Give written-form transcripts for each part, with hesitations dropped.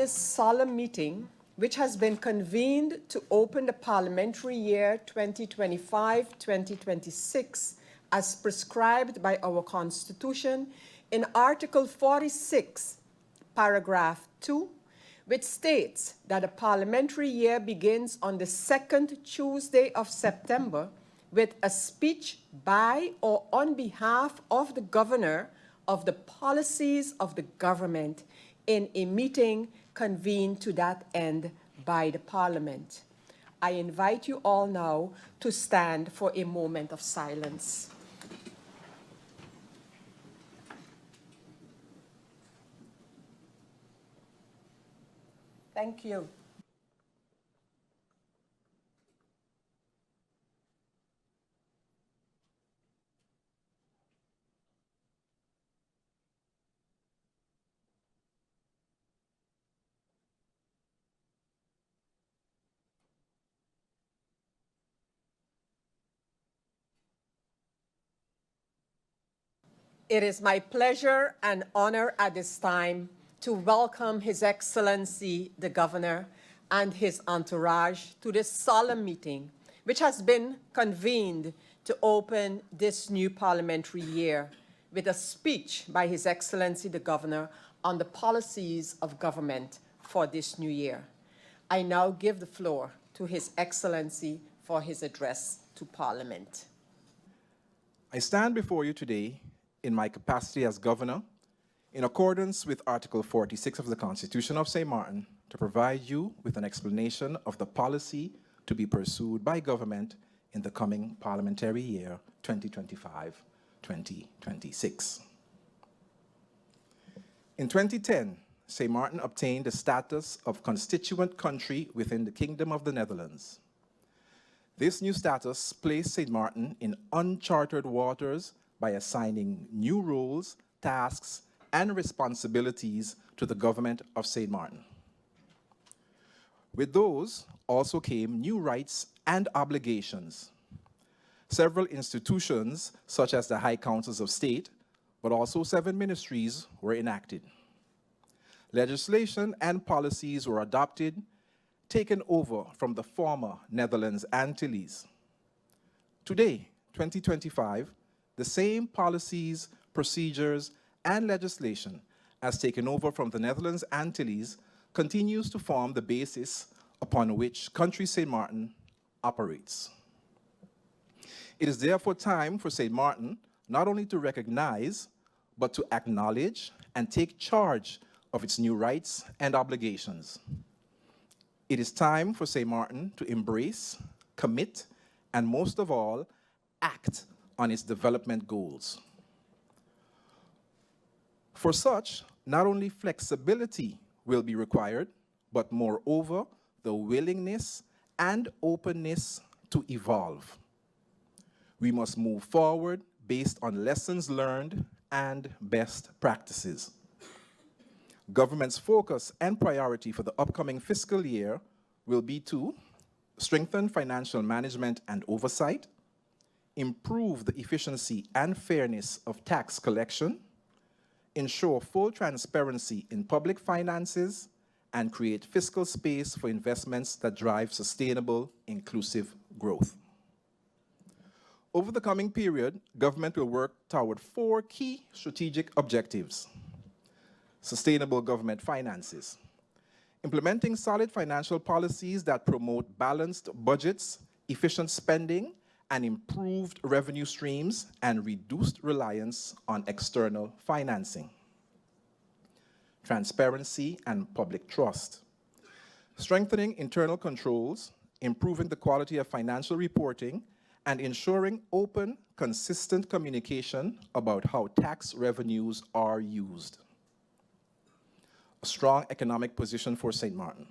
this solemn meeting, which has been convened to open the parliamentary year 2025-2026 as prescribed by our Constitution in Article 46, paragraph 2, which states that a parliamentary year begins on the second Tuesday of September with a speech by or on behalf of the governor of the policies of the government in a meeting convened to that end by the Parliament. I invite you all now to stand for a moment of silence. Thank you. It is my pleasure and honor at this time to welcome His Excellency the Governor and his entourage to this solemn meeting, which has been convened to open this new parliamentary year with a speech by His Excellency the Governor on the policies of government for this new year. I now give the floor to His Excellency for his address to Parliament. I stand before you today in my capacity as Governor, in accordance with Article 46 of the Constitution of St. Martin, to provide you with an explanation of the policy to be pursued by government in the coming parliamentary year 2025-2026. In 2010, St. Martin obtained the status of constituent country within the Kingdom of the Netherlands. This new status placed St. Martin in uncharted waters by assigning new roles, tasks, and responsibilities to the government of St. Martin. With those also came new rights and obligations. Several institutions, such as the High Councils of State, but also 7 ministries, were enacted. Legislation and policies were adopted, taken over from the former Netherlands Antilles. Today, 2025, the same policies, procedures, and legislation as taken over from the Netherlands Antilles continues to form the basis upon which country St. Martin operates. It is therefore time for St. Martin not only to recognize, but to acknowledge and take charge of its new rights and obligations. It is time for St. Martin to embrace, commit, and most of all, act on its development goals. For such, not only flexibility will be required, but moreover, the willingness and openness to evolve. We must move forward based on lessons learned and best practices. Government's focus and priority for the upcoming fiscal year will be to strengthen financial management and oversight, improve the efficiency and fairness of tax collection, ensure full transparency in public finances, and create fiscal space for investments that drive sustainable, inclusive growth. Over the coming period, government will work toward 4 key strategic objectives. Sustainable government finances. Implementing solid financial policies that promote balanced budgets, efficient spending, and improved revenue streams and reduced reliance on external financing. Transparency and public trust. Strengthening internal controls, improving the quality of financial reporting, and ensuring open, consistent communication about how tax revenues are used. A strong economic position for St. Martin.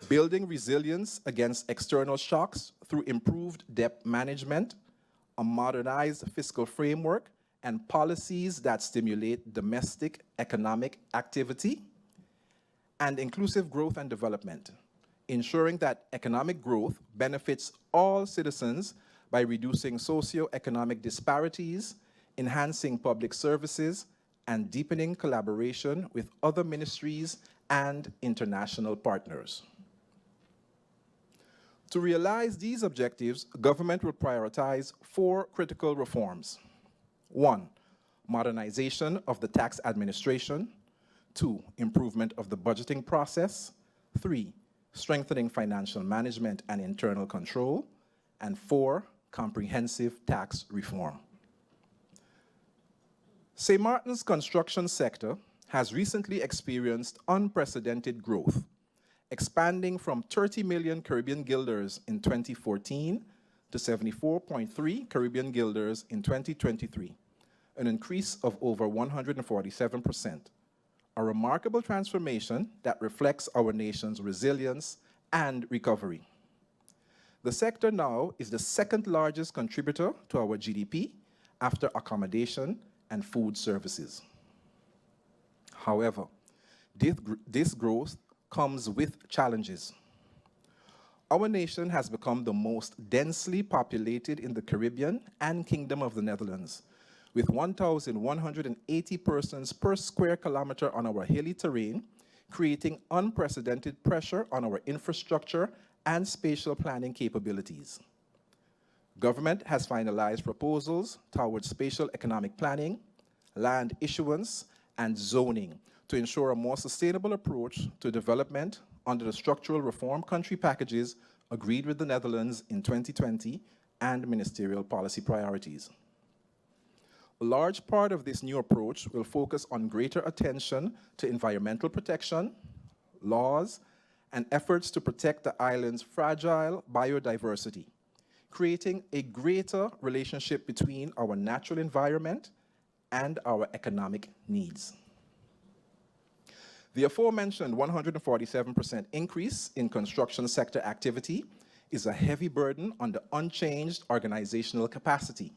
Building resilience against external shocks through improved debt management, a modernized fiscal framework, and policies that stimulate domestic economic activity, and inclusive growth and development, ensuring that economic growth benefits all citizens by reducing socioeconomic disparities, enhancing public services, and deepening collaboration with other ministries and international partners. To realize these objectives, government will prioritize 4 critical reforms. 1, modernization of the tax administration. 2, improvement of the budgeting process. 3, strengthening financial management and internal control. And 4, comprehensive tax reform. St. Martin's construction sector has recently experienced unprecedented growth, expanding from 30 million Caribbean guilders in 2014 to 74.3 Caribbean guilders in 2023, an increase of over 147%, a remarkable transformation that reflects our nation's resilience and recovery. The sector now is the second largest contributor to our GDP after accommodation and food services. However, this growth comes with challenges. Our nation has become the most densely populated in the Caribbean and Kingdom of the Netherlands, with 1,180 persons per square kilometer on our hilly terrain, creating unprecedented pressure on our infrastructure and spatial planning capabilities. Government has finalized proposals towards spatial economic planning, land issuance, and zoning to ensure a more sustainable approach to development under the structural reform country packages agreed with the Netherlands in 2020 and ministerial policy priorities. A large part of this new approach will focus on greater attention to environmental protection, laws, and efforts to protect the island's fragile biodiversity, creating a greater relationship between our natural environment and our economic needs. The aforementioned 147% increase in construction sector activity is a heavy burden on the unchanged organizational capacity.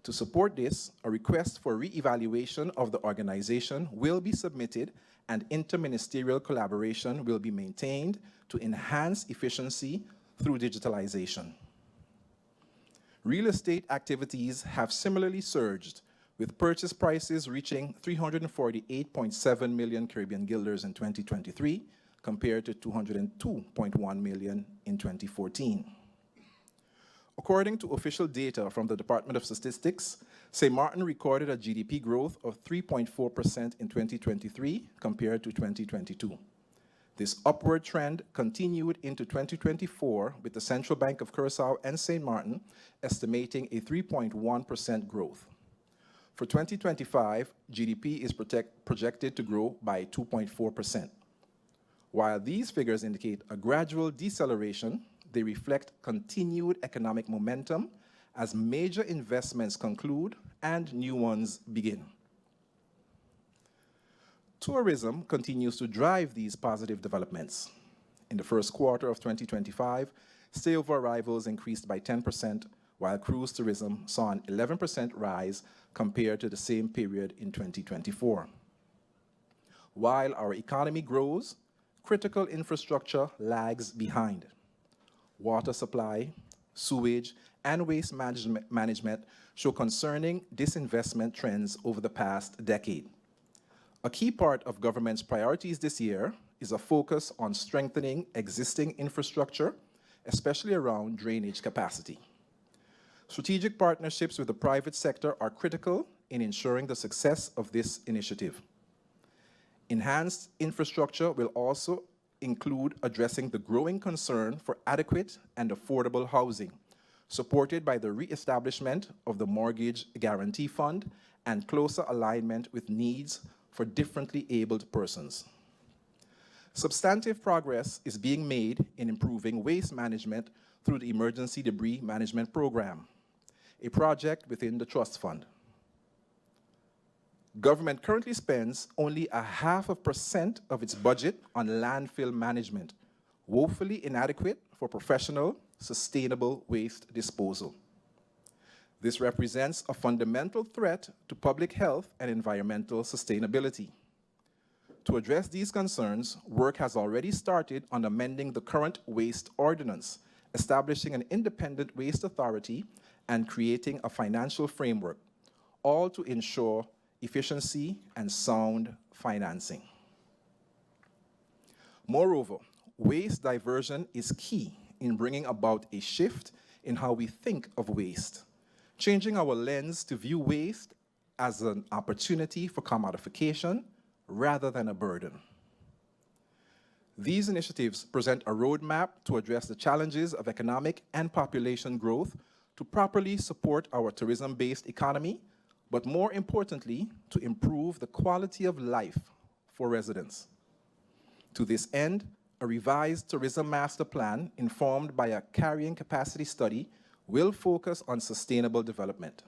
To support this, a request for re-evaluation of the organization will be submitted and interministerial collaboration will be maintained to enhance efficiency through digitalization. Real estate activities have similarly surged, with purchase prices reaching 348.7 million Caribbean guilders in 2023, compared to 202.1 million in 2014. According to official data from the Department of Statistics, St. Martin recorded a GDP growth of 3.4% in 2023 compared to 2022. This upward trend continued into 2024, with the Central Bank of Curaçao and St. Martin estimating a 3.1% growth. For 2025, GDP is projected to grow by 2.4%. While these figures indicate a gradual deceleration, they reflect continued economic momentum as major investments conclude and new ones begin. Tourism continues to drive these positive developments. In the first quarter of 2025, stayover arrivals increased by 10%, while cruise tourism saw an 11% rise compared to the same period in 2024. While our economy grows, critical infrastructure lags behind. Water supply, sewage, and waste management show concerning disinvestment trends over the past decade. A key part of government's priorities this year is a focus on strengthening existing infrastructure, especially around drainage capacity. Strategic partnerships with the private sector are critical in ensuring the success of this initiative. Enhanced infrastructure will also include addressing the growing concern for adequate and affordable housing, supported by the re-establishment of the Mortgage Guarantee Fund and closer alignment with needs for differently abled persons. Substantive progress is being made in improving waste management through the Emergency Debris Management Program, a project within the Trust Fund. Government currently spends only 0.5% of its budget on landfill management, woefully inadequate for professional, sustainable waste disposal. This represents a fundamental threat to public health and environmental sustainability. To address these concerns, work has already started on amending the current waste ordinance, establishing an independent waste authority and creating a financial framework, all to ensure efficiency, and sound financing. Moreover, waste diversion is key in bringing about a shift in how we think of waste, changing our lens to view waste as an opportunity for commodification rather than a burden. These initiatives present a roadmap to address the challenges of economic and population growth to properly support our tourism-based economy, but more importantly, to improve the quality of life for residents. To this end, a revised tourism master plan informed by a carrying capacity study will focus on sustainable development.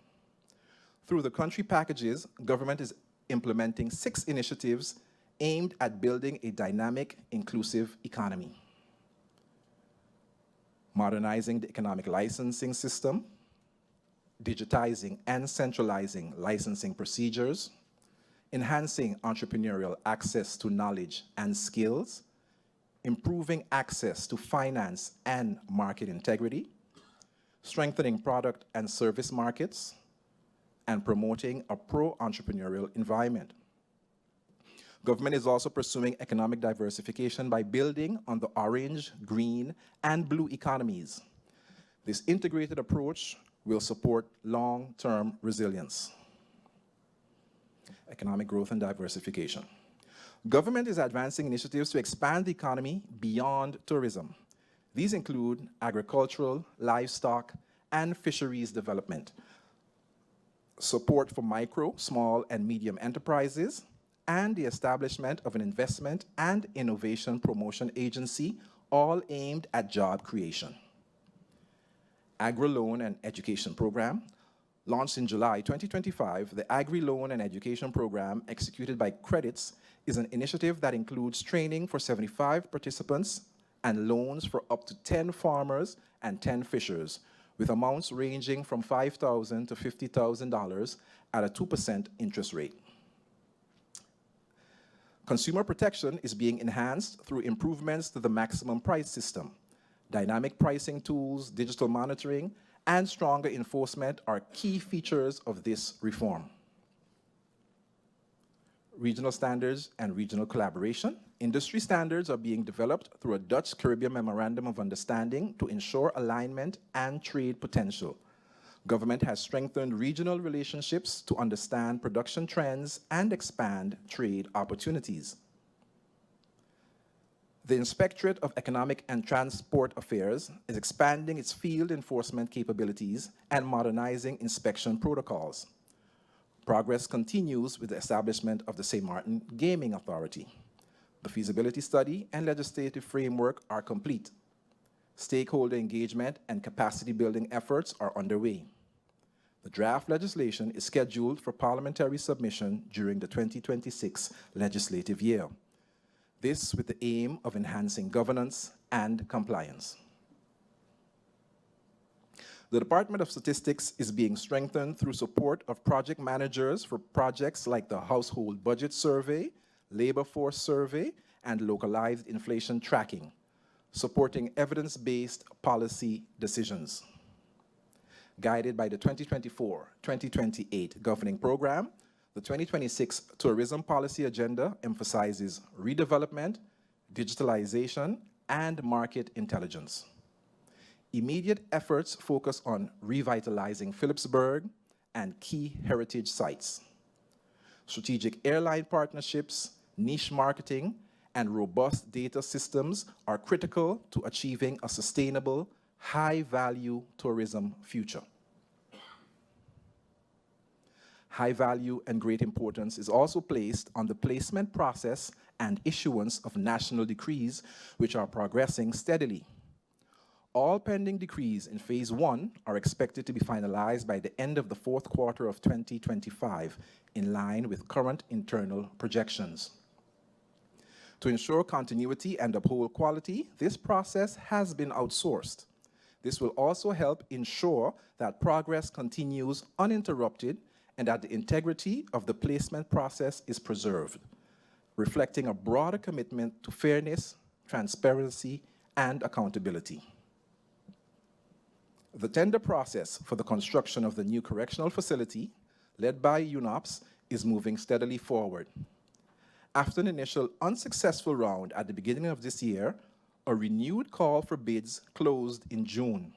Through the country packages, government is implementing 6 initiatives aimed at building a dynamic, inclusive economy. Modernizing the economic licensing system, digitizing and centralizing licensing procedures, enhancing entrepreneurial access to knowledge and skills, improving access to finance and market integrity, strengthening product and service markets, and promoting a pro-entrepreneurial environment. Government is also pursuing economic diversification by building on the orange, green, and blue economies. This integrated approach will support long-term resilience. Economic growth and diversification. Government is advancing initiatives to expand the economy beyond tourism. These include agricultural, livestock, and fisheries development, support for micro, small, and medium enterprises, and the establishment of an investment and innovation promotion agency, all aimed at job creation. Agri-Loan and Education Program. Launched in July 2025, the Agri-Loan and Education Program, executed by Credits, is an initiative that includes training for 75 participants and loans for up to 10 farmers and 10 fishers, with amounts ranging from $5,000 to $50,000 at a 2% interest rate. Consumer protection is being enhanced through improvements to the maximum price system. Dynamic pricing tools, digital monitoring, and stronger enforcement are key features of this reform. Regional standards and regional collaboration. Industry standards are being developed through a Dutch-Caribbean Memorandum of Understanding to ensure alignment and trade potential. Government has strengthened regional relationships to understand production trends and expand trade opportunities. The Inspectorate of Economic and Transport Affairs is expanding its field enforcement capabilities and modernizing inspection protocols. Progress continues with the establishment of the St. Martin Gaming Authority. The feasibility study and legislative framework are complete. Stakeholder engagement and capacity building efforts are underway. The draft legislation is scheduled for parliamentary submission during the 2026 legislative year. This with the aim of enhancing governance and compliance. The Department of Statistics is being strengthened through support of project managers for projects like the Household Budget Survey, Labor Force Survey, and localized inflation tracking, supporting evidence-based policy decisions. Guided by the 2024-2028 governing program, the 2026 Tourism Policy Agenda emphasizes redevelopment, digitalization, and market intelligence. Immediate efforts focus on revitalizing Philipsburg and key heritage sites. Strategic airline partnerships, niche marketing, and robust data systems are critical to achieving a sustainable, high-value tourism future. High value and great importance is also placed on the placement process and issuance of national decrees, which are progressing steadily. All pending decrees in Phase 1 are expected to be finalized by the end of the fourth quarter of 2025, in line with current internal projections. To ensure continuity and uphold quality, this process has been outsourced. This will also help ensure that progress continues uninterrupted and that the integrity of the placement process is preserved, reflecting a broader commitment to fairness, transparency, and accountability. The tender process for the construction of the new correctional facility, led by UNOPS, is moving steadily forward. After an initial unsuccessful round at the beginning of this year, a renewed call for bids closed in June.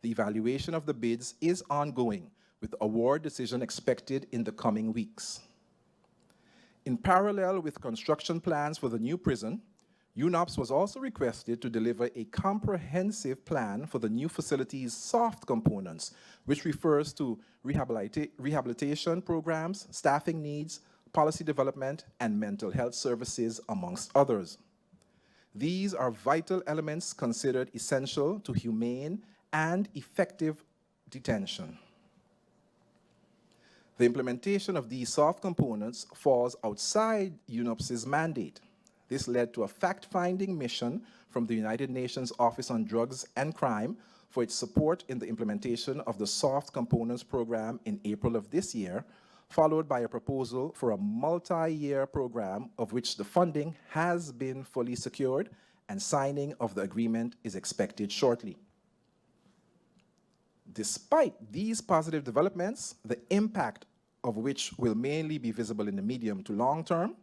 The evaluation of the bids is ongoing, with award decision expected in the coming weeks. In parallel with construction plans for the new prison, UNOPS was also requested to deliver a comprehensive plan for the new facility's soft components, which refers to rehabilitation programs, staffing needs, policy development, and mental health services, amongst others. These are vital elements considered essential to humane and effective detention. The implementation of these soft components falls outside UNOPS's mandate. This led to a fact-finding mission from the United Nations Office on Drugs and Crime for its support in the implementation of the Soft Components Program in April of this year, followed by a proposal for a multi-year program of which the funding has been fully secured and signing of the agreement is expected shortly. Despite these positive developments, the impact of which will mainly be visible in the medium to long term,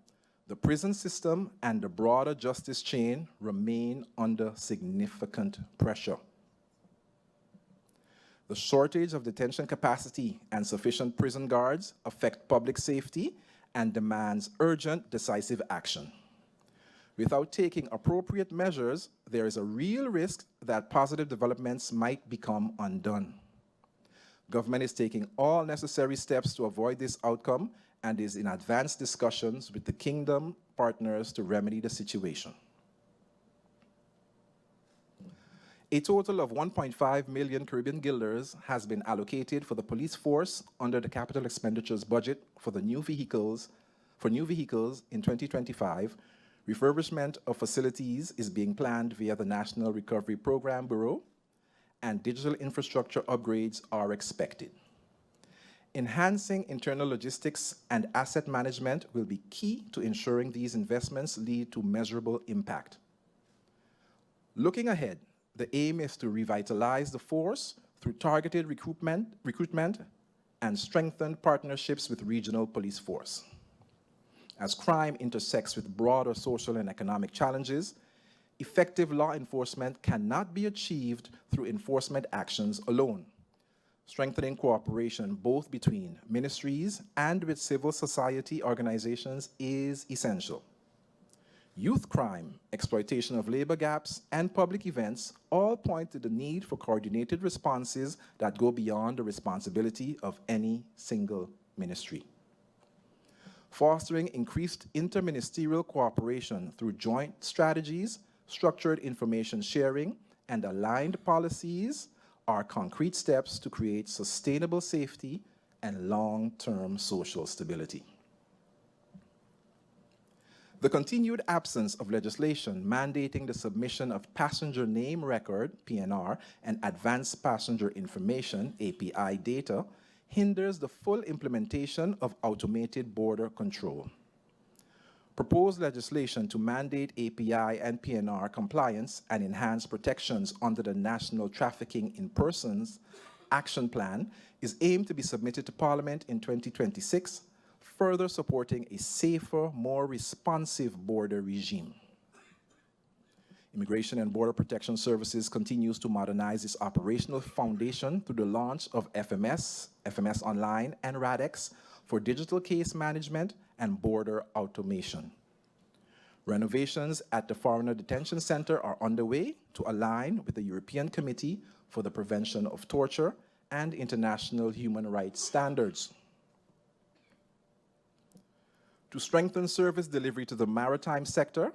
the prison system and the broader justice chain remain under significant pressure. The shortage of detention capacity and sufficient prison guards affect public safety and demands urgent, decisive action. Without taking appropriate measures, there is a real risk that positive developments might become undone. Government is taking all necessary steps to avoid this outcome and is in advanced discussions with the Kingdom partners to remedy the situation. A total of 1.5 million Caribbean guilders has been allocated for the police force under the capital expenditures budget for new vehicles in 2025. Refurbishment of facilities is being planned via the National Recovery Program Bureau, and digital infrastructure upgrades are expected. Enhancing internal logistics and asset management will be key to ensuring these investments lead to measurable impact. Looking ahead, the aim is to revitalize the force through targeted recruitment and strengthened partnerships with regional police force. As crime intersects with broader social and economic challenges, effective law enforcement cannot be achieved through enforcement actions alone. Strengthening cooperation both between ministries and with civil society organizations is essential. Youth crime, exploitation of labor gaps, and public events all point to the need for coordinated responses that go beyond the responsibility of any single ministry. Fostering increased interministerial cooperation through joint strategies, structured information sharing, and aligned policies are concrete steps to create sustainable safety and long-term social stability. The continued absence of legislation mandating the submission of passenger name record, PNR, and advanced passenger information, API data, hinders the full implementation of automated border control. Proposed legislation to mandate API and PNR compliance and enhance protections under the National Trafficking in Persons Action Plan is aimed to be submitted to Parliament in 2026, further supporting a safer, more responsive border regime. Immigration and Border Protection Services continues to modernize its operational foundation through the launch of FMS, FMS Online, and RADEX for digital case management and border automation. Renovations at the Foreigner Detention Center are underway to align with the European Committee for the Prevention of Torture and international human rights standards. To strengthen service delivery to the maritime sector,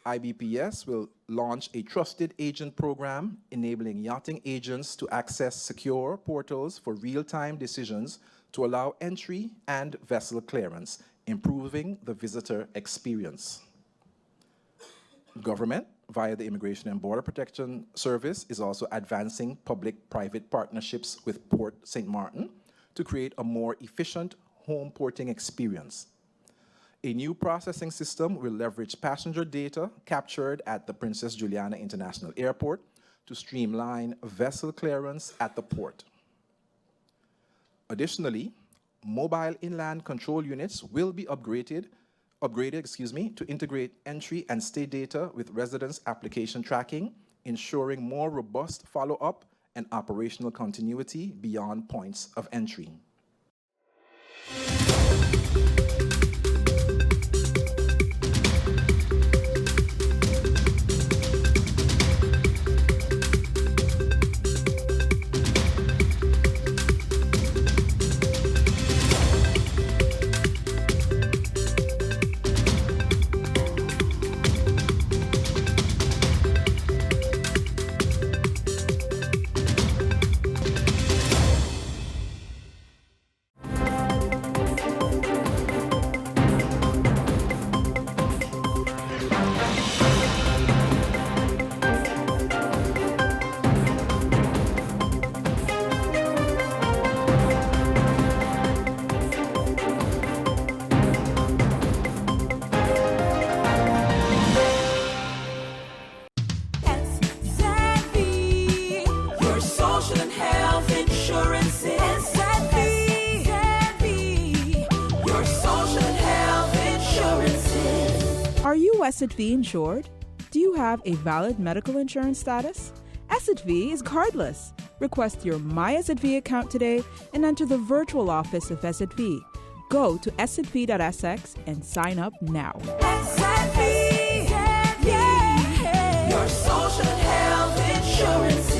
IBPS will launch a trusted agent program enabling yachting agents to access secure portals for real-time decisions to allow entry and vessel clearance, improving the visitor experience. Government, via the Immigration and Border Protection Service, is also advancing public-private partnerships with Port St. Martin to create a more efficient home porting experience. A new processing system will leverage passenger data captured at the Princess Juliana International Airport to streamline vessel clearance at the port. Additionally, mobile inland control units will be upgraded to integrate entry and stay data with residence application tracking, ensuring more robust follow-up and operational continuity beyond points of entry. Are you SXM insured? Do you have a valid medical insurance status? SXM is cardless. Request your My SXM account today and enter the virtual office of SXM. Go to sxv.sx and sign up now. SXM, yeah, your social health insurances.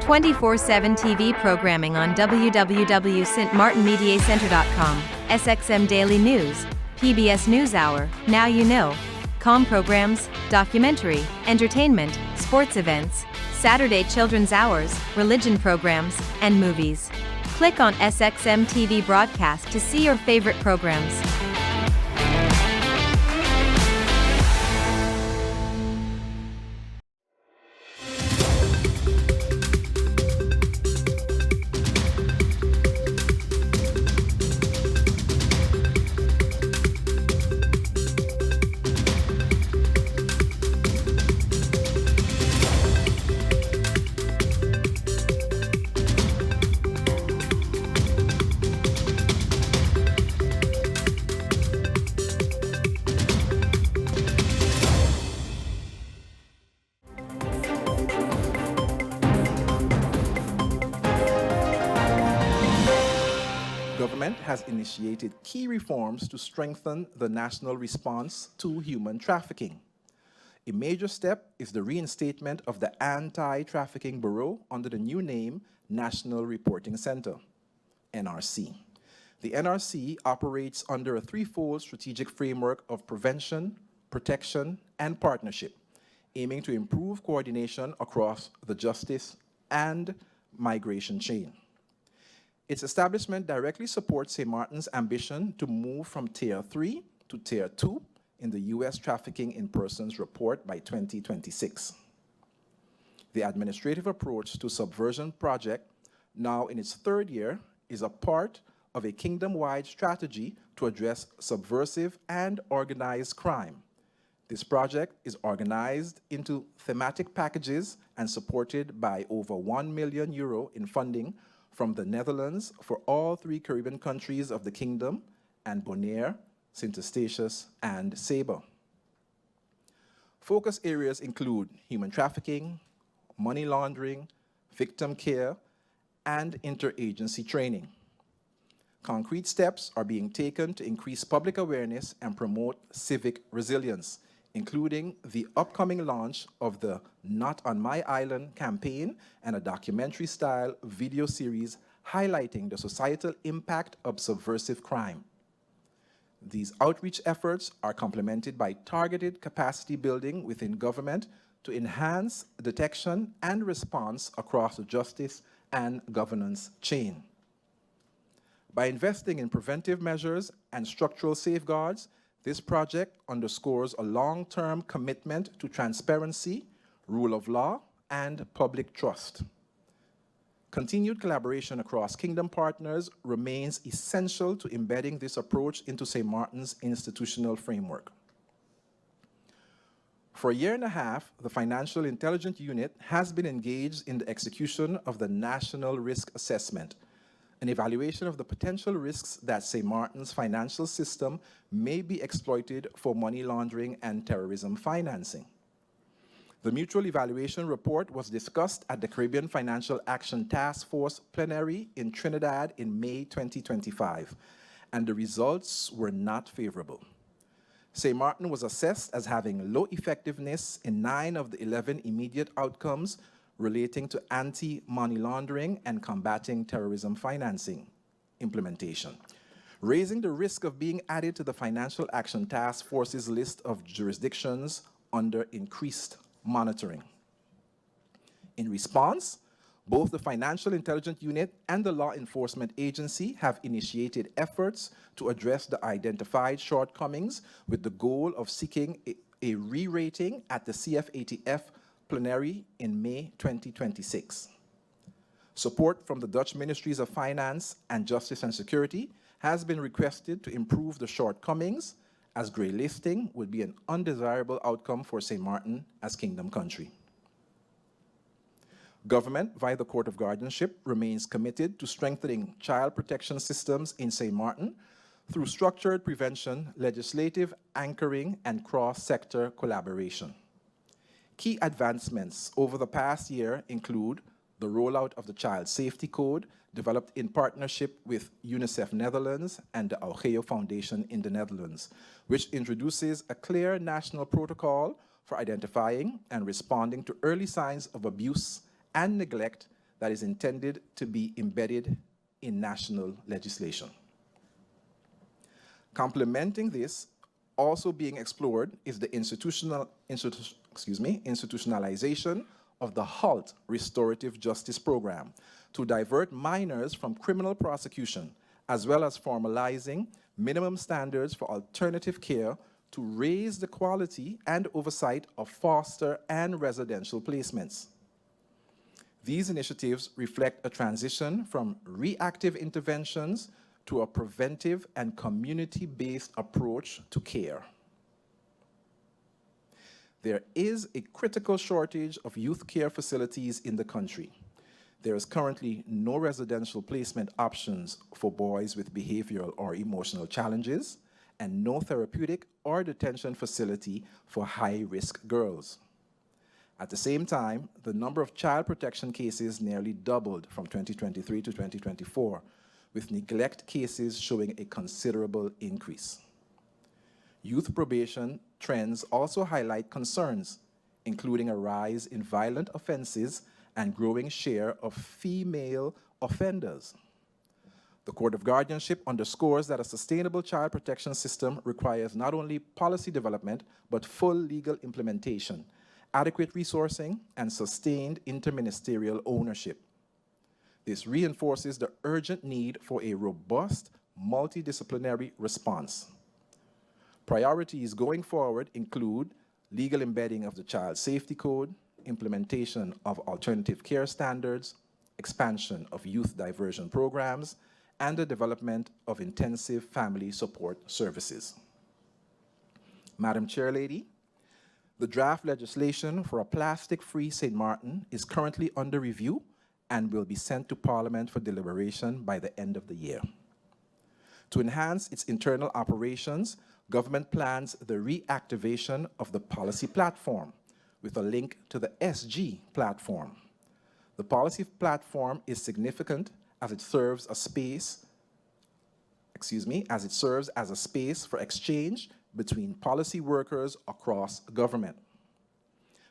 24/7 TV programming on www.stmartinmediacenter.com, SXM Daily News, PBS NewsHour, Now You Know, Com programs, documentary, entertainment, sports events, Saturday children's hours, religion programs, and movies. Click on SXM TV broadcast to see your favorite programs. Government has initiated key reforms to strengthen the national response to human trafficking. A major step is the reinstatement of the Anti-Trafficking Bureau under the new name National Reporting Center, NRC. The NRC operates under a threefold strategic framework of prevention, protection, and partnership, aiming to improve coordination across the justice and migration chain. Its establishment directly supports St. Martin's ambition to move from Tier 3 to Tier 2 in the U.S. Trafficking in Persons report by 2026. The administrative approach to Subversion Project, now in its third year, is a part of a kingdom-wide strategy to address subversive and organized crime. This project is organized into thematic packages and supported by over €1 million in funding from the Netherlands for all 3 Caribbean countries of the Kingdom and Bonaire, St. Eustatius, and Saba. Focus areas include human trafficking, money laundering, victim care, and interagency training. Concrete steps are being taken to increase public awareness and promote civic resilience, including the upcoming launch of the Not on My Island campaign and a documentary-style video series highlighting the societal impact of subversive crime. These outreach efforts are complemented by targeted capacity building within government to enhance detection and response across the justice and governance chain. By investing in preventive measures and structural safeguards, this project underscores a long-term commitment to transparency, rule of law, and public trust. Continued collaboration across Kingdom partners remains essential to embedding this approach into St. Martin's institutional framework. For a year and a half, the Financial Intelligence Unit has been engaged in the execution of the National Risk Assessment, an evaluation of the potential risks that St. Martin's financial system may be exploited for money laundering and terrorism financing. The mutual evaluation report was discussed at the Caribbean Financial Action Task Force plenary in Trinidad in May 2025, and the results were not favorable. St. Martin was assessed as having low effectiveness in 9 of the 11 immediate outcomes relating to anti-money laundering and combating terrorism financing implementation, raising the risk of being added to the Financial Action Task Force's list of jurisdictions under increased monitoring. In response, both the Financial Intelligence Unit and the Law Enforcement Agency have initiated efforts to address the identified shortcomings with the goal of seeking a re-rating at the CFATF plenary in May 2026. Support from the Dutch Ministries of Finance and Justice and Security has been requested to improve the shortcomings, as grey listing would be an undesirable outcome for St. Martin as Kingdom Country. Government, via the Court of Guardianship, remains committed to strengthening child protection systems in St. Martin through structured prevention, legislative anchoring, and cross-sector collaboration. Key advancements over the past year include the rollout of the Child Safety Code, developed in partnership with UNICEF Netherlands and the Augeo Foundation in the Netherlands, which introduces a clear national protocol for identifying and responding to early signs of abuse and neglect that is intended to be embedded in national legislation. Complementing this, also being explored is the institutionalization of the HALT Restorative Justice Program to divert minors from criminal prosecution, as well as formalizing minimum standards for alternative care to raise the quality and oversight of foster and residential placements. These initiatives reflect a transition from reactive interventions to a preventive and community-based approach to care. There is a critical shortage of youth care facilities in the country. There is currently no residential placement options for boys with behavioral or emotional challenges, and no therapeutic or detention facility for high-risk girls. At the same time, the number of child protection cases nearly doubled from 2023 to 2024, with neglect cases showing a considerable increase. Youth probation trends also highlight concerns, including a rise in violent offenses and growing share of female offenders. The Court of Guardianship underscores that a sustainable child protection system requires not only policy development, but full legal implementation, adequate resourcing, and sustained interministerial ownership. This reinforces the urgent need for a robust, multidisciplinary response. Priorities going forward include legal embedding of the Child Safety Code, implementation of alternative care standards, expansion of youth diversion programs, and the development of intensive family support services. Madam Chairlady, the draft legislation for a plastic-free St. Martin is currently under review and will be sent to Parliament for deliberation by the end of the year. To enhance its internal operations, government plans the reactivation of the policy platform with a link to the SG platform. The policy platform is significant as it serves as a space for exchange between policy workers across government.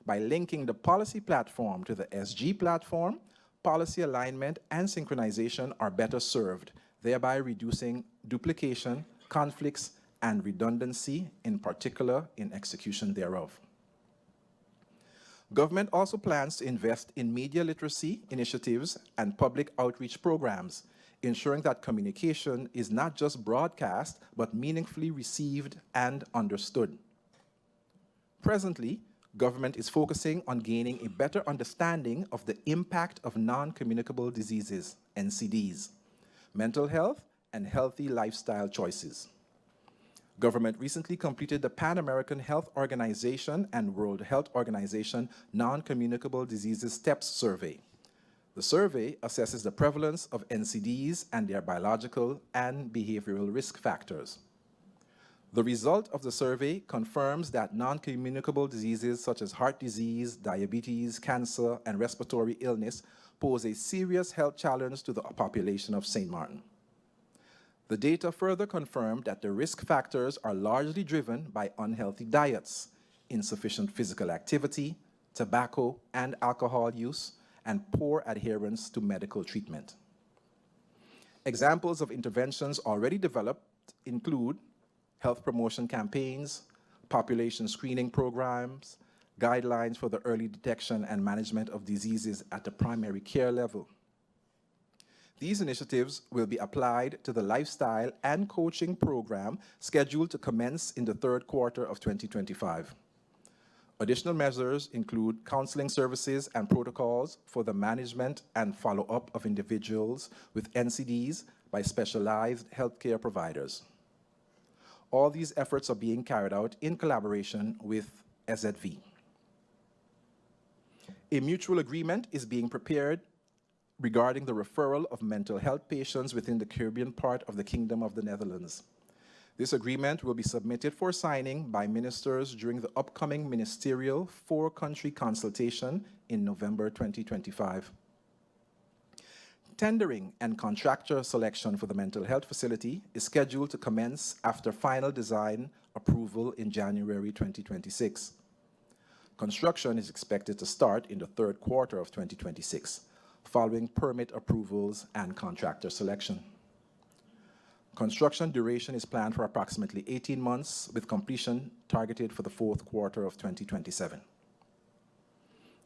By linking the policy platform to the SG platform, policy alignment and synchronization are better served, thereby reducing duplication, conflicts, and redundancy, in particular in execution thereof. Government also plans to invest in media literacy initiatives and public outreach programs, ensuring that communication is not just broadcast, but meaningfully received and understood. Presently, government is focusing on gaining a better understanding of the impact of non-communicable diseases, NCDs, mental health, and healthy lifestyle choices. Government recently completed the Pan American Health Organization and World Health Organization Non-Communicable Diseases STEPS survey. The survey assesses the prevalence of NCDs and their biological and behavioral risk factors. The result of the survey confirms that non-communicable diseases such as heart disease, diabetes, cancer, and respiratory illness pose a serious health challenge to the population of St. Martin. The data further confirmed that the risk factors are largely driven by unhealthy diets, insufficient physical activity, tobacco and alcohol use, and poor adherence to medical treatment. Examples of interventions already developed include health promotion campaigns, population screening programs, guidelines for the early detection and management of diseases at the primary care level. These initiatives will be applied to the lifestyle and coaching program scheduled to commence in the third quarter of 2025. Additional measures include counseling services and protocols for the management and follow-up of individuals with NCDs by specialized healthcare providers. All these efforts are being carried out in collaboration with SZV. A mutual agreement is being prepared regarding the referral of mental health patients within the Caribbean part of the Kingdom of the Netherlands. This agreement will be submitted for signing by ministers during the upcoming ministerial four-country consultation in November 2025. Tendering and contractor selection for the mental health facility is scheduled to commence after final design approval in January 2026. Construction is expected to start in the third quarter of 2026, following permit approvals and contractor selection. Construction duration is planned for approximately 18 months, with completion targeted for the fourth quarter of 2027.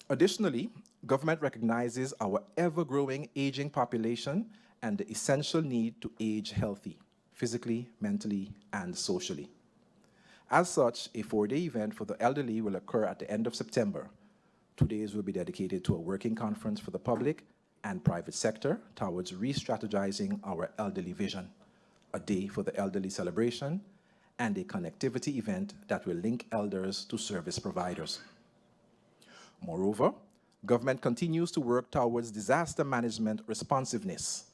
Additionally, government recognizes our ever-growing aging population and the essential need to age healthy, physically, mentally, and socially. As such, a four-day event for the elderly will occur at the end of September. 2 days will be dedicated to a working conference for the public and private sector towards re-strategizing our elderly vision, a day for the elderly celebration, and a connectivity event that will link elders to service providers. Moreover, government continues to work towards disaster management responsiveness.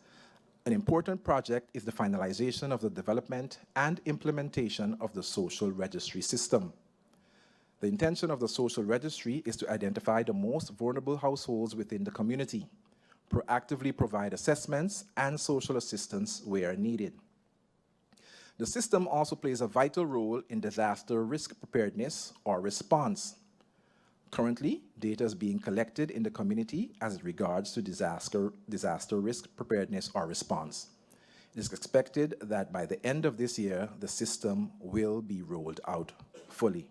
An important project is the finalization of the development and implementation of the social registry system. The intention of the social registry is to identify the most vulnerable households within the community, proactively provide assessments and social assistance where needed. The system also plays a vital role in disaster risk preparedness or response. Currently, data is being collected in the community as regards to disaster risk preparedness or response. It is expected that by the end of this year, the system will be rolled out fully.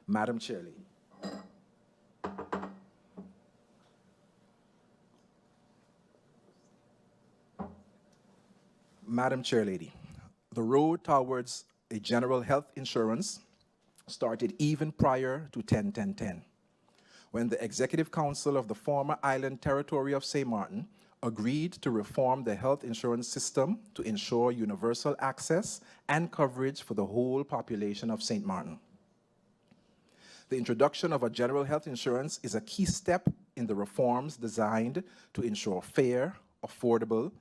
Madam Chairlady. Madam Chairlady, the road towards a general health insurance started even prior to 10-10-10, when the Executive Council of the former island territory of St. Martin agreed to reform the health insurance system to ensure universal access and coverage for the whole population of St. Martin. The introduction of a general health insurance is a key step in the reforms designed to ensure fair, affordable,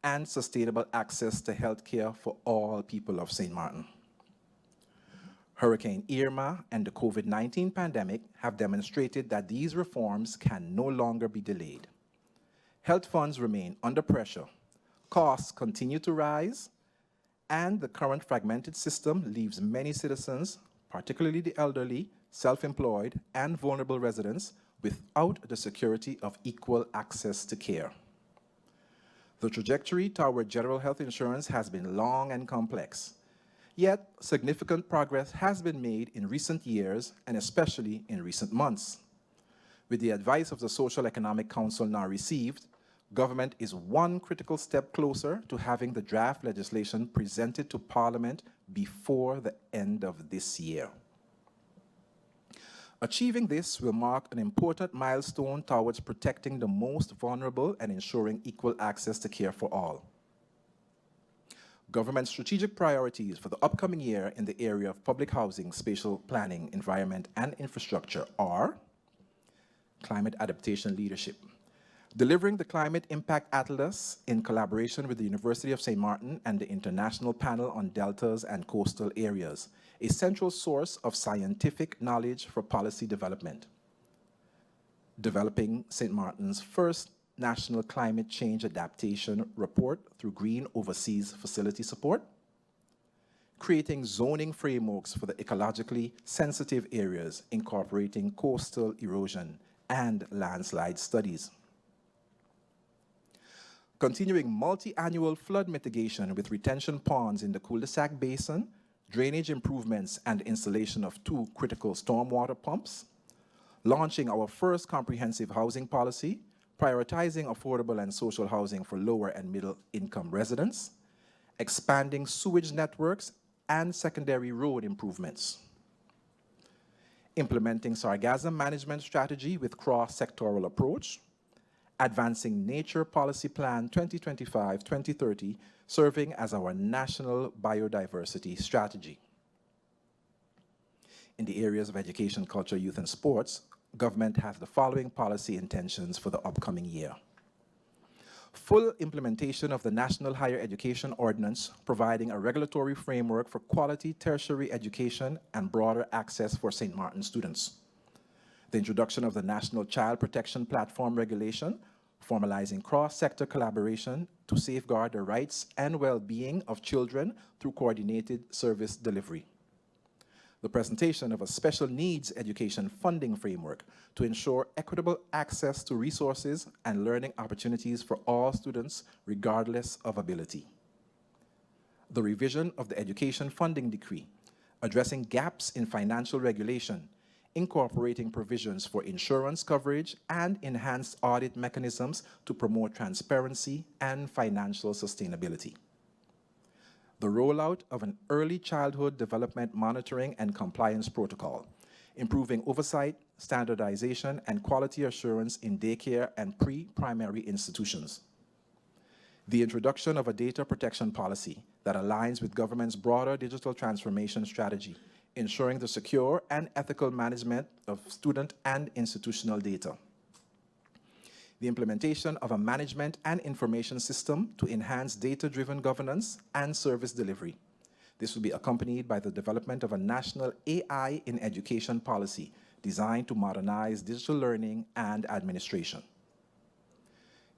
and sustainable access to health care for all people of St. Martin. Hurricane Irma and the COVID-19 pandemic have demonstrated that these reforms can no longer be delayed. Health funds remain under pressure, costs continue to rise, and the current fragmented system leaves many citizens, particularly the elderly, self-employed, and vulnerable residents, without the security of equal access to care. The trajectory toward general health insurance has been long and complex. Yet, significant progress has been made in recent years, and especially in recent months. With the advice of the Social Economic Council now received, government is one critical step closer to having the draft legislation presented to Parliament before the end of this year. Achieving this will mark an important milestone towards protecting the most vulnerable and ensuring equal access to care for all. Government strategic priorities for the upcoming year in the area of public housing, spatial planning, environment, and infrastructure are climate adaptation leadership. Delivering the Climate Impact Atlas in collaboration with the University of St. Martin and the International Panel on Deltas and Coastal Areas, a central source of scientific knowledge for policy development. Developing St. Martin's first National Climate Change Adaptation Report through Green Overseas Facility Support. Creating zoning frameworks for the ecologically sensitive areas, incorporating coastal erosion and landslide studies. Continuing multi-annual flood mitigation with retention ponds in the cul-de-sac basin, drainage improvements and installation of 2 critical stormwater pumps. Launching our first comprehensive housing policy, prioritizing affordable and social housing for lower and middle income residents. Expanding sewage networks and secondary road improvements. Implementing sargassum management strategy with cross-sectoral approach. Advancing Nature Policy Plan 2025-2030, serving as our national biodiversity strategy. In the areas of education, culture, youth, and sports, government has the following policy intentions for the upcoming year. Full implementation of the National Higher Education Ordinance, providing a regulatory framework for quality tertiary education and broader access for St. Martin students. The introduction of the National Child Protection Platform regulation, formalizing cross-sector collaboration to safeguard the rights and well-being of children through coordinated service delivery. The presentation of a special needs education funding framework to ensure equitable access to resources and learning opportunities for all students regardless of ability. The revision of the education funding decree, addressing gaps in financial regulation, incorporating provisions for insurance coverage and enhanced audit mechanisms to promote transparency and financial sustainability. The rollout of an early childhood development monitoring and compliance protocol, improving oversight, standardization, and quality assurance in daycare and pre-primary institutions. The introduction of a data protection policy that aligns with government's broader digital transformation strategy, ensuring the secure and ethical management of student and institutional data. The implementation of a management and information system to enhance data-driven governance and service delivery. This will be accompanied by the development of a national AI in education policy designed to modernize digital learning and administration.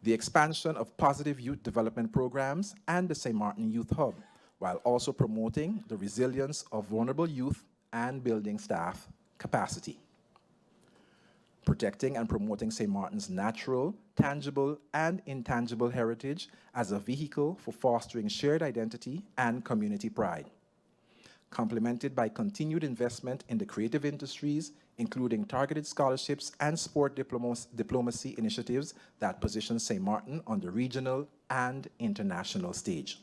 The expansion of positive youth development programs and the St. Martin Youth Hub, while also promoting the resilience of vulnerable youth and building staff capacity. Protecting and promoting St. Martin's natural, tangible, and intangible heritage as a vehicle for fostering shared identity and community pride. Complemented by continued investment in the creative industries, including targeted scholarships and sport diplomacy initiatives that position St. Martin on the regional and international stage.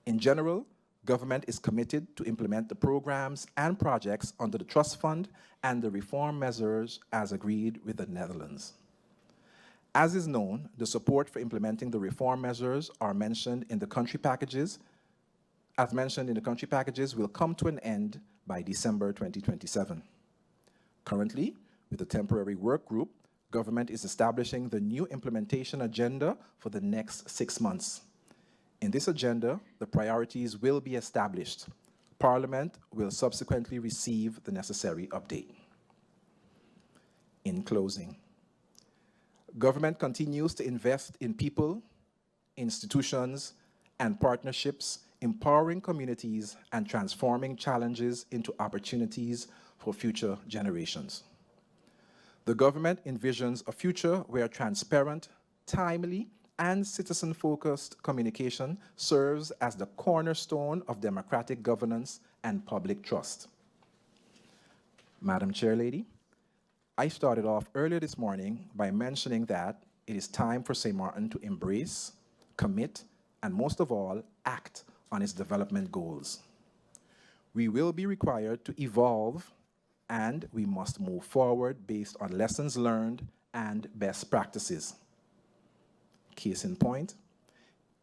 In general, government is committed to implement the programs and projects under the Trust Fund and the reform measures as agreed with the Netherlands. As is known, the support for implementing the reform measures are mentioned in the country packages. As mentioned in the country packages, will come to an end by December 2027. Currently, with the temporary work group, government is establishing the new implementation agenda for the next 6 months. In this agenda, the priorities will be established. Parliament will subsequently receive the necessary update. In closing, government continues to invest in people, institutions, and partnerships, empowering communities and transforming challenges into opportunities for future generations. The government envisions a future where transparent, timely, and citizen-focused communication serves as the cornerstone of democratic governance and public trust. Madam Chairlady, I started off earlier this morning by mentioning that it is time for St. Martin to embrace, commit, and most of all, act on its development goals. We will be required to evolve, and we must move forward based on lessons learned and best practices. Case in point,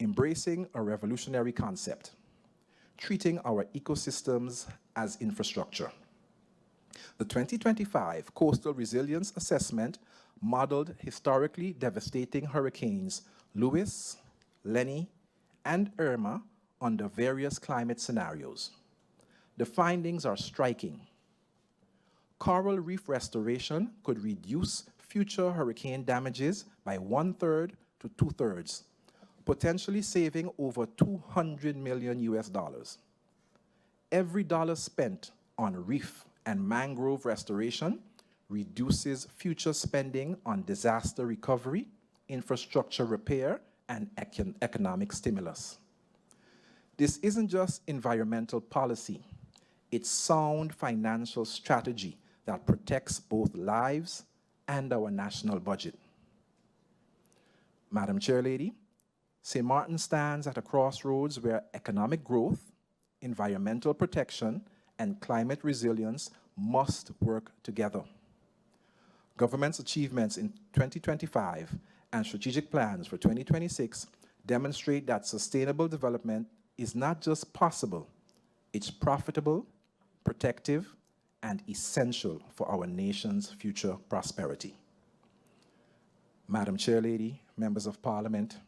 embracing a revolutionary concept, treating our ecosystems as infrastructure. The 2025 Coastal Resilience Assessment modeled historically devastating hurricanes Lewis, Lenny, and Irma under various climate scenarios. The findings are striking. Coral reef restoration could reduce future hurricane damages by 1/3 to 2/3, potentially saving over $200 million US. Every dollar spent on reef and mangrove restoration reduces future spending on disaster recovery, infrastructure repair, and economic stimulus. This isn't just environmental policy, it's sound financial strategy that protects both lives and our national budget. Madam Chairlady, St. Martin stands at a crossroads where economic growth, environmental protection, and climate resilience must work together. Government's achievements in 2025 and strategic plans for 2026 demonstrate that sustainable development is not just possible, it's profitable, protective, and essential for our nation's future prosperity. Madam Chairlady, members of Parliament,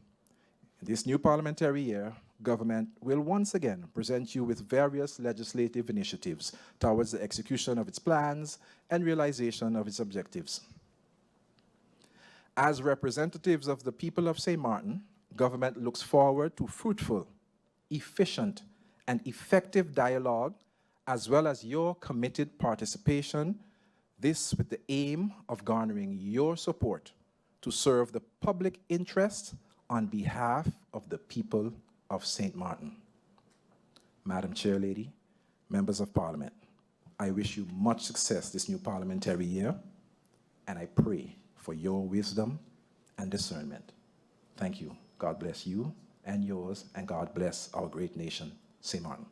in this new parliamentary year, government will once again present you with various legislative initiatives towards the execution of its plans and realization of its objectives. As representatives of the people of St. Martin, government looks forward to fruitful, efficient, and effective dialogue, as well as your committed participation, this with the aim of garnering your support to serve the public interest on behalf of the people of St. Martin. Madam Chairlady, members of Parliament, I wish you much success this new parliamentary year, and I pray for your wisdom and discernment. Thank you. God bless you and yours, and God bless our great nation, St. Martin.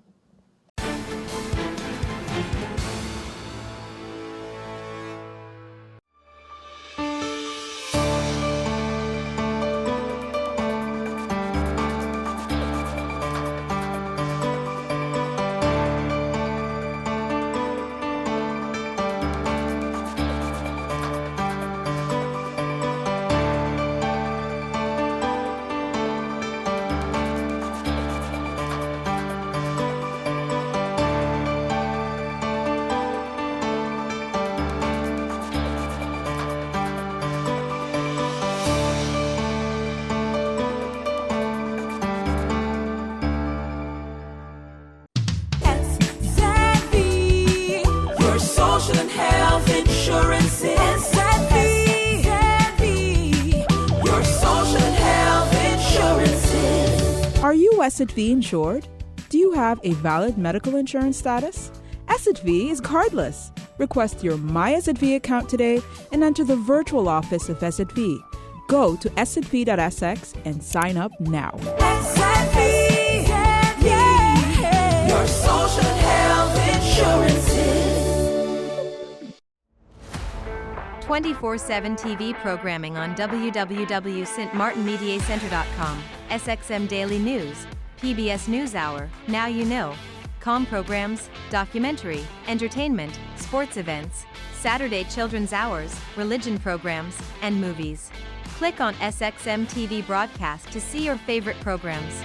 SXM, your social and health insurance is SXM, your social and health insurance is. Are you SXV insured? Do you have a valid medical insurance status? SXV is cardless. Request your My SXV account today and enter the virtual office of SXV. Go to sxv.sx and sign up now. SXV, yeah, your social and health insurance is. 24/7 TV programming on www.stmartinmediacenter.com, SXM Daily News, PBS NewsHour, Now You Know, Com programs, documentary, entertainment, sports events, Saturday children's hours, religion programs, and movies. Click on SXM TV broadcast to see your favorite programs.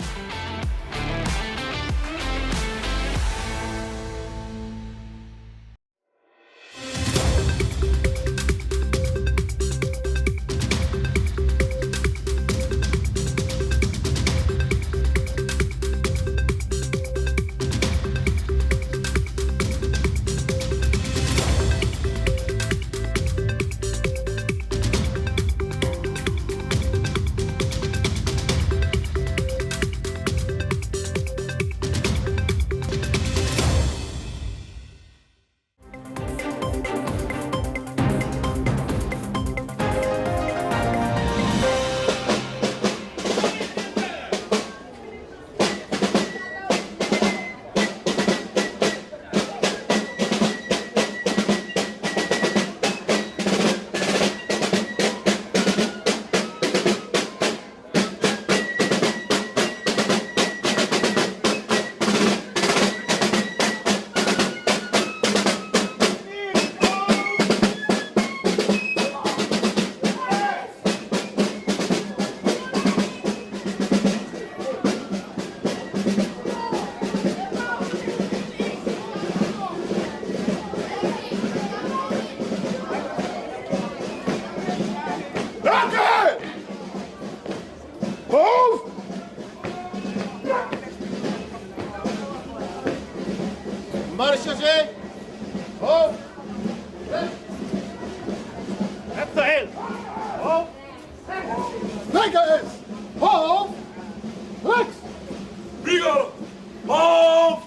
Hoofd. Rechter heel. Hoofd. Linker is. Hoofd. Rechts. Spiegel. Hoofd.